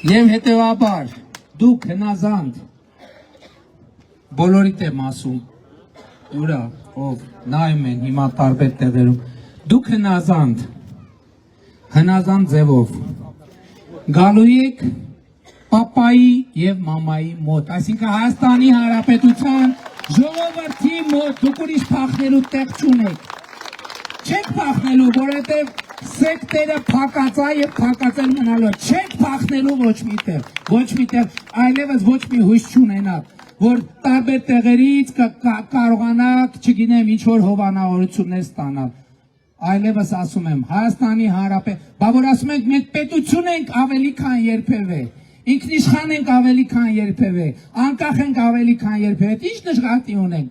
Եվ հետևաբար դուք հնազանդ բոլորիդ եմ ասում, ուրա, ով նայում են հիմա տարբեր տեղերում, դուք հնազանդ ձևով գալու եք պապայի և մամայի մոտ, այսինքն Հայաստանի Հանրապետության ժողովրդի մոտ, դուք ուրիշ փախնելու տեղ չունեք, չեք փախնելու, որովհետև սեկտերը փակածա և փակածել մնալու, չեք փախնելու ոչ մի տեղ, այլևս ոչ մի հույս չունենաք, որ տարբեր տեղերից կարողանաք, չգիտեմ, ինչ-որ հովանավորություններ ստանալ, այլևս ասում եմ, Հայաստանի Հանրապետություն, բա որ ասում ենք, մենք պետություն ենք ավելի քան երբևէ, ինքնիշխան ենք ավելի քան երբևէ, անկախ ենք ավելի քան երբևէ, ինչ նկատի ունենք,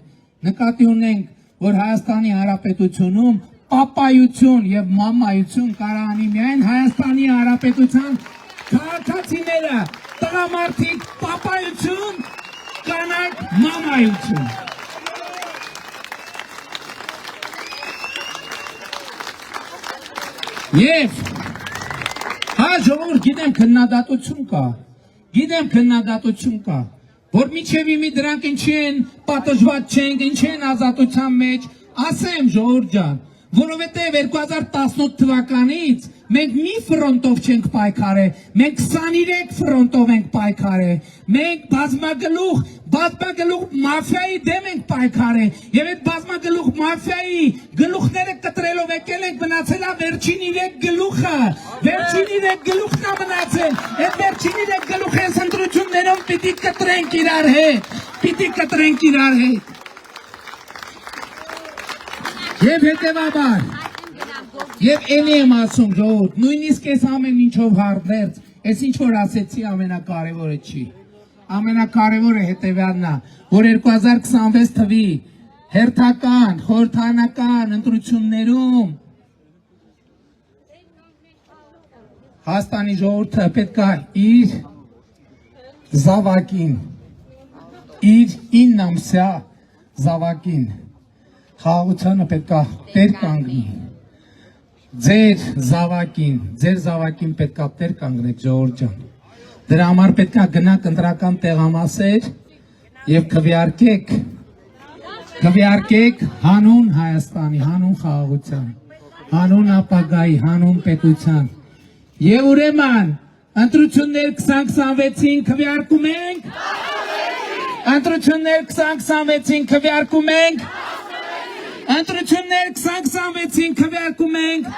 նկատի ունենք, որ Հայաստանի Հանրապետությունում պապայություն և մամայություն կարողանի միայն Հայաստանի Հանրապետության քաղաքացիները, տղամարդիկ պապայություն, կանայք մամայություն։ Եվ ժողովուրդ գիտեմ քննադատություն կա, որ միջև իմի դրանք ինչի են պատժված չենք, ինչի են ազատության մեջ, ասեմ ժողովուրդ ջան, որովհետև 2018 թվականից մենք մի ֆրոնտով չենք պայքարել, մենք 23 ֆրոնտով ենք պայքարել, մենք բազմագլուխ մաֆիայի դեմ ենք պայքարել, և այդ բազմագլուխ մաֆիայի գլուխները կտրելով եկել ենք մնացել է վերջին 3 գլուխը, վերջին 3 գլուխն է մնացել, այդ վերջին 3 գլուխ ես ընտրություններով պիտի կտրենք իրար հետ, Եվ հետևաբար, և էլի եմ ասում ժողովուրդ, նույնիսկ ես ամեն ինչով հարդերց, ես ինչ որ ասեցի ամենակարևորը չի, ամենակարևորը հետևյալն է, որ 2026 թվի հերթական, խորհրդարանական ընտրություններում Հայաստանի ժողովուրդը պետք է իր զավակին, իր 9 ամսյա զավակին խաղաղությանը պետք է տեր կանգնի, ձեր զավակին պետք է տեր կանգնեք ժողովուրդ ջան, դրա համար պետք է գնաք ընտրական տեղամասեր և քվեարկեք հանուն Հայաստանի, հանուն խաղաղության, հանուն ապագայի, հանուն պետության, և ուրեմն ընտրություններ 2026-ին քվեարկում ենք, ընտրություններ 2026-ին քվեարկում ենք, Ընտրություններ 2026-ին քվեարկում ենք,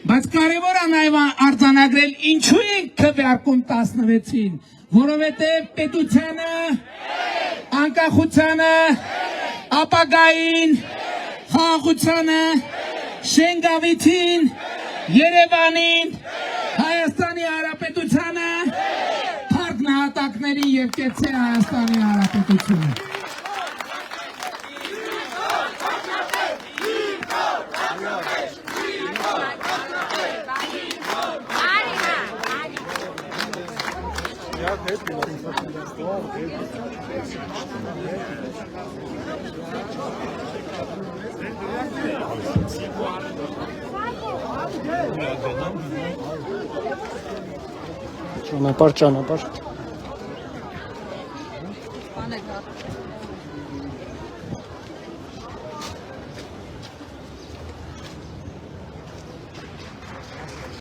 բայց կարևոր է նաև արձանագրել ինչու ենք քվեարկում 16-ին, որովհետև պետությանը, անկախությանը, ապագային, խաղաղությանը, Շենգավիթին, Երևանին, Հայաստանի Հանրապետությանը, փառք նահատակներին և կեցցե Հայաստանի Հանրապետությունը։ Ճանապարհ